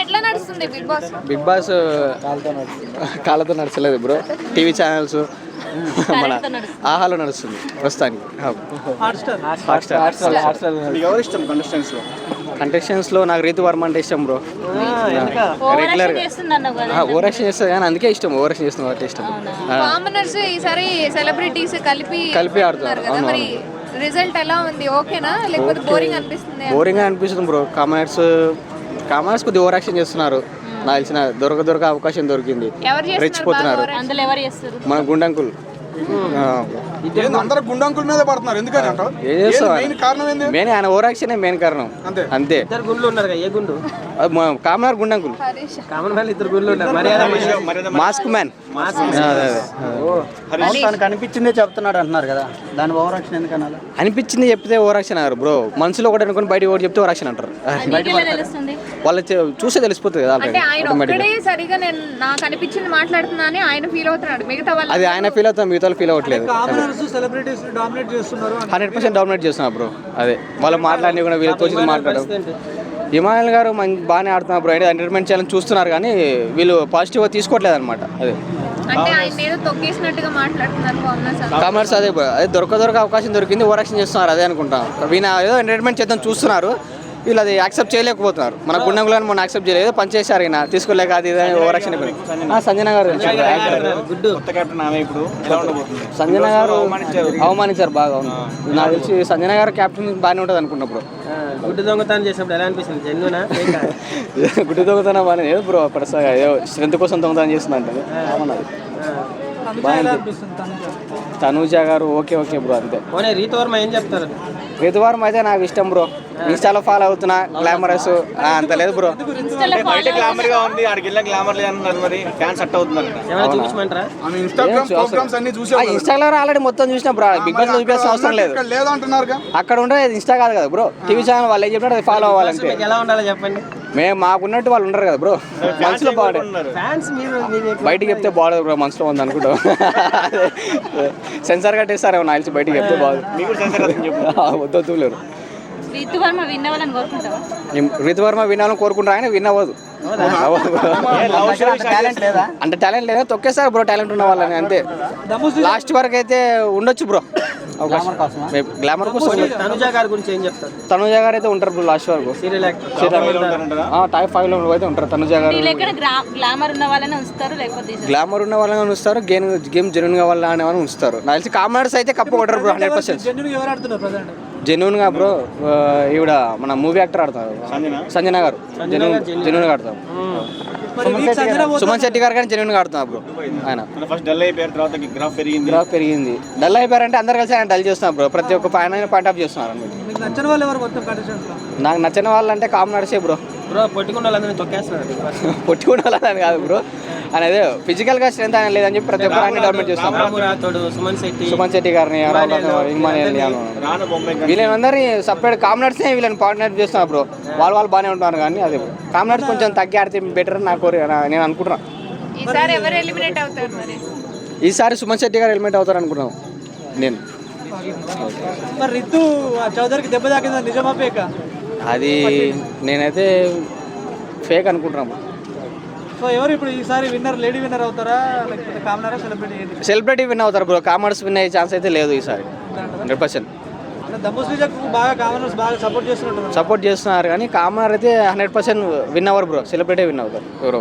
ఎట్లా నడుస్తుంది big boss కాళ్ళతో నడచలేదు బ్రో. టీవీ ఛానల్స్ మన ఆహాలో నడుస్తుంది ప్రస్తుతానికి. కంటెస్టెంట్స్ లో నాకు రీతు వర్మ అంటే ఇష్టం బ్రో. రెగ్యులర్ గా ఓవరాక్షన్ చేస్తుంది కానీ అందుకే ఇష్టం. ఓవరాక్షన్ చేస్తుంది కాబట్టి ఇష్టం. కామనర్స్ ఈసారి సెలబ్రిటీస్ కలిపి ఆడుతున్నారు. మరి రిజల్ట్ ఎలా ఉంది? ఓకేనా లేకపోతే బోరింగ్ అనిపిస్తుంది? బోరింగ్ అనిపిస్తుంది బ్రో. కామనర్స్ కొద్దిగా ఓవరాక్షన్ చేస్తున్నారు. నాకు తెలిసిన దొరక అవకాశం దొరికింది, రెచ్చిపోతున్నారు. మన గుండంకుల్ అందరూ గుండంకుల మీద పడుతున్నారు. ఎందుకని మెయిన్ ఆయన ఓవరాక్షన్ మెయిన్ కారణం. అంతే. కామనర్ గుండంకుల్ మాస్క్ మ్యాన్ అనిపించిందే చెప్తున్నాడు అంటున్నారు కదా, దాని ఓవరాక్షన్ ఎందుకన్నా? అనిపించింది చెప్తే ఓవరాక్షన్ అన్నారు బ్రో. మనసులో ఒకటి అనుకుని బయట ఒకటి చెప్తే ఓవరాక్షన్ అంటారు. వాళ్ళు చూస్తే తెలిసిపోతుంది కదా. అది ఆయన ఫీల్ అవుతాం, మిగతా ఫీల్ అవ్వట్లేదు. 100% డామినేట్ చేస్తున్నారు బ్రో. అదే వాళ్ళు మాట్లాడి కూడా వీళ్ళతో మాట్లాడడం. హిమాలయన్ గారు బాగానే ఆడుతున్నారు బ్రో. ఎంటర్టైన్మెంట్ చేయాలని చూస్తున్నారు కానీ వీళ్ళు పాజిటివ్గా తీసుకోవట్లేదు అనమాట. అదే కామర్స్ అదే దొరక అవకాశం దొరికింది, ఓవరాక్షన్ చేస్తున్నారు. అదే అనుకుంటాం. వీళ్ళ ఏదో ఎంటర్టైన్మెంట్ చేద్దాం చూస్తున్నారు, వీళ్ళు అది యాక్సెప్ట్ చేయలేకపోతున్నారు. మన గుండంగులను మొన్న యాక్సెప్ట్ చేయలేదు, పనిచేశారు. ఈయన తీసుకోలేక అది ఓవరాక్షన్. సంజన గారు సంజన గారు అవమానించారు బాగా. నాకు తెలిసి సంజన గారు క్యాప్టెన్ బాగానే ఉంటుంది అనుకున్నప్పుడు. గుడ్డు దొంగతనం చేసినప్పుడు ఎలా అనిపిస్తుంది? గుడ్డు దొంగతనం బాగానే లేదు బ్రో. ప్రస్తుతం ఏదో స్ట్రెంత్ కోసం దొంగతనం చేస్తుంది అంటే తనూజ గారు ఓకే బ్రో. అంతే. రీతు వర్మ ఏం చెప్తారు? రీతు వర్మ అయితే నాకు ఇష్టం బ్రో. ఇన్స్టాలో ఫాలో అవుతున్నా. గ్లామరస్ అంత లేదు బ్రో. ఇన్స్టాగ్రామ్ ఆల్రెడీ మొత్తం చూసినా బ్రో. బిగ్ బాస్ చూపించాల్సిన అవసరం లేదు. అక్కడ ఉండే ఇన్స్టా కాదు కదా బ్రో, టీవీ ఛానల్ వాళ్ళు ఏం చెప్పినట్టు అది ఫాలో అవ్వాలంటే. ఎలా ఉండాలో చెప్పండి. మేము మాకున్నట్టు వాళ్ళు ఉండరు కదా బ్రో. మనసులో బాగుంటుంది. బయటికి చెప్తే బాగుండదు బ్రో, మనసులో ఉంది అనుకుంటాం. సెన్సార్ కట్టేస్తారేమో నాకు తెలిసి. బయటికి చెప్తే బాగుంది. వద్దు లేరు. రీతు వర్మ వినాలని కోరుకుంటారు, ఆయన విన్ అవ్వదు. అంటే టాలెంట్ లేదా తొక్కేస్తారు బ్రో. టాలెంట్ ఉన్న వాళ్ళని అంతే. లాస్ట్ వరకు అయితే ఉండొచ్చు బ్రో. గ్లామర్ కోసం తనుజ గారు అయితే ఉంటారు బ్రో లాస్ట్ వరకు. టాప్ 5 లో అయితే ఉంటారు తనుజ గారు. గ్లామర్ ఉన్న వాళ్ళని ఉంచుతారు, గేమ్ జెన్యూన్ గా వాళ్ళని ఉంచుతారు. నాకు తెలిసి కామనర్స్ అయితే కప్పు కొట్టరు బ్రో 100%. జెన్యూన్ గా బ్రో. ఈవిడ మన మూవీ యాక్టర్ ఆడతారు సంజన గారు. జెన్యూన్ గా ఆడతారు. సుమన్ శెట్టి గారు కానీ జెన్యూన్ గా ఆడుతున్నారు బ్రో. ఆయన గ్రాఫ్ పెరిగింది. డల్ అయిపోయారంటే అందరు కలిసి ఆయన డల్ చేస్తున్నారు బ్రో. ప్రతి ఒక్క పాయింట్ ఆఫ్ చేస్తున్నారు. నాకు నచ్చిన వాళ్ళు అంటే కామనర్సే బ్రో. పొట్టుకున్నాలని కాదు బ్రో, అని అదే ఫిజికల్ గా స్ట్రెంత్ ఆయన లేదని చెప్పి ప్రతి ఒక్కరు ఆయన డామినేట్ చేస్తున్నారు. సుమన్ శెట్టి గారిని వీళ్ళందరినీ సపరేట్ కామనర్స్ వీళ్ళని పార్ట్నర్ చేస్తున్నారు బ్రో. వాళ్ళు బాగానే ఉంటున్నారు కానీ అదే కామనర్స్ కొంచెం తగ్గి ఆడితే బెటర్ నేను అనుకుంటున్నా. ఈసారి సుమన్ శెట్టి గారు ఎలిమినేట్ అవుతారు అనుకుంటున్నాను నేను. అది నేనైతే ఫేక్ అనుకుంటున్నాను. సెలబ్రిటీ విన్ అవుతారు బ్రో. కామర్స్ విన్ అయ్యే ఛాన్స్ అయితే లేదు ఈసారి 100%. సపోర్ట్ చేస్తున్నారు కానీ కామనర్ అయితే 100% విన్ అవ్వరు బ్రో. సెలబ్రిటీ విన్ అవుతారు ఎవరో.